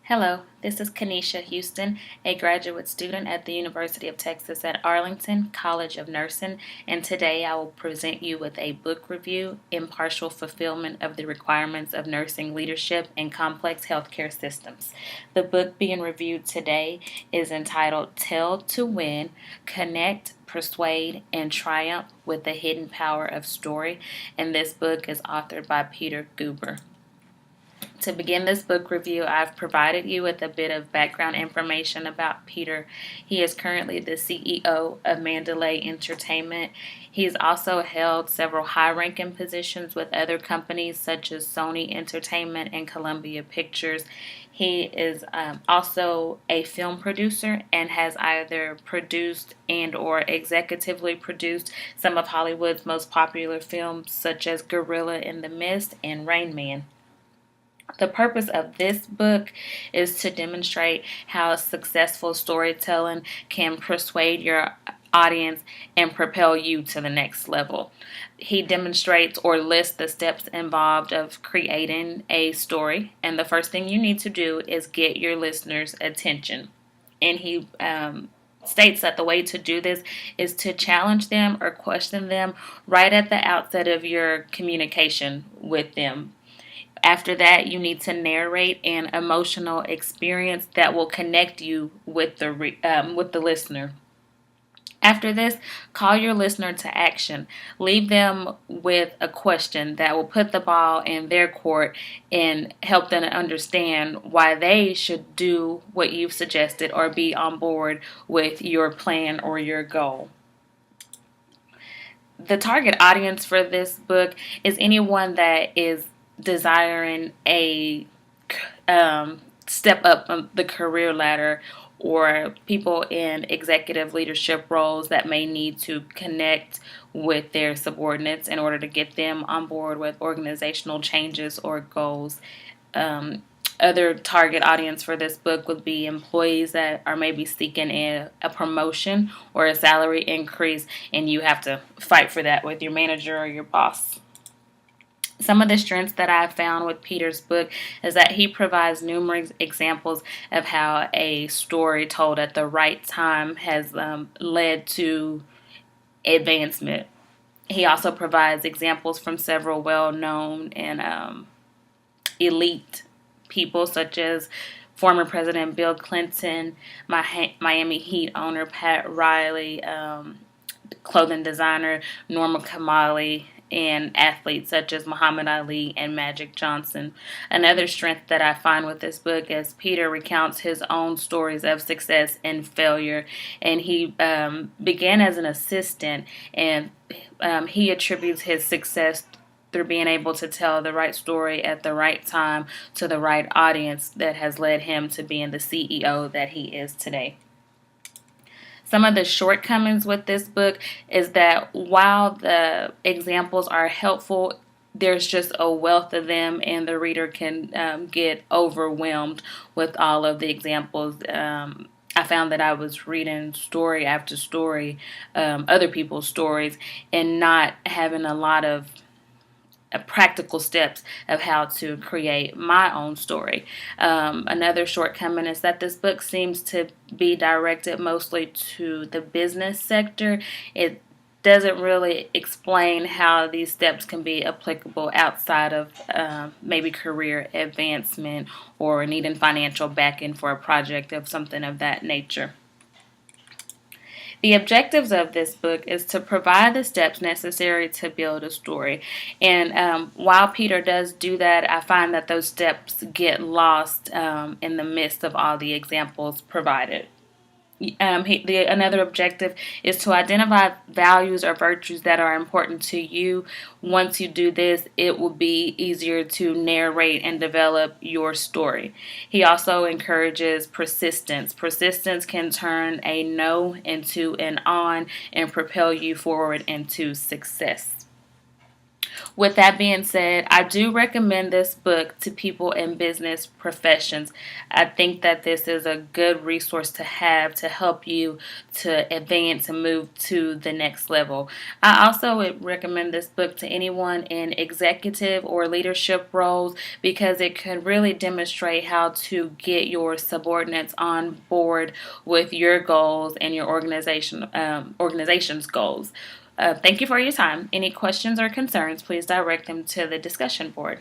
Hello, this is Kanisha Houston, a graduate student at the University of Texas at Arlington College of Nursing, and today I will present you with a book review, Impartial Fulfillment of the Requirements of Nursing Leadership in Complex Healthcare Systems. The book being reviewed today is entitled Tell to Win, Connect, Persuade, and Triumph with the Hidden Power of Story, and this book is authored by Peter Guber. To begin this book review, I've provided you with a bit of background information about Peter. He is currently the CEO of Mandalay Entertainment. He's also held several high-ranking positions with other companies such as Sony Entertainment and Columbia Pictures. He is also a film producer and has either produced and or executively produced some of Hollywood's most popular films such as Gorilla in the Mist and Rain Man. The purpose of this book is to demonstrate how successful storytelling can persuade your audience and propel you to the next level. He demonstrates or lists the steps involved of creating a story, and the first thing you need to do is get your listeners' attention. And he states that the way to do this is to challenge them or question them right at the outset of your communication with them. After that, you need to narrate an emotional experience that will connect you with the listener. After this, call your listener to action. Leave them with a question that will put the ball in their court and help them understand why they should do what you've suggested or be on board with your plan or your goal. The target audience for this book is anyone that is desiring a step up on the career ladder, or people in executive leadership roles that may need to connect with their subordinates in order to get them on board with organizational changes or goals. Other target audience for this book would be employees that are maybe seeking a promotion or a salary increase, and you have to fight for that with your manager or your boss. Some of the strengths that I've found with Peter's book is that he provides numerous examples of how a story told at the right time has led to advancement. He also provides examples from several well-known and elite people, such as former President Bill Clinton, Miami Heat owner Pat Riley, clothing designer Norma Kamali, and athletes such as Muhammad Ali and Magic Johnson. Another strength that I find with this book is Peter recounts his own stories of success and failure, and he began as an assistant, and he attributes his success through being able to tell the right story at the right time to the right audience that has led him to being the CEO that he is today. Some of the shortcomings with this book is that while the examples are helpful, there's just a wealth of them, and the reader can get overwhelmed with all of the examples. I found that I was reading story after story, other people's stories, and not having a lot of practical steps of how to create my own story. Another shortcoming is that this book seems to be directed mostly to the business sector. It doesn't really explain how these steps can be applicable outside of maybe career advancement or needing financial backing for a project of something of that nature. The objectives of this book is to provide the steps necessary to build a story. And while Peter does do that, I find that those steps get lost in the midst of all the examples provided. Another objective is to identify values or virtues that are important to you. Once you do this, it will be easier to narrate and develop your story. He also encourages persistence. Persistence can turn a no into an on and propel you forward into success. With that being said, I do recommend this book to people in business professions. I think that this is a good resource to have to help you to advance and move to the next level. I also would recommend this book to anyone in executive or leadership roles because it could really demonstrate how to get your subordinates on board with your goals and your organization's goals. Thank you for your time. Any questions or concerns, please direct them to the discussion board.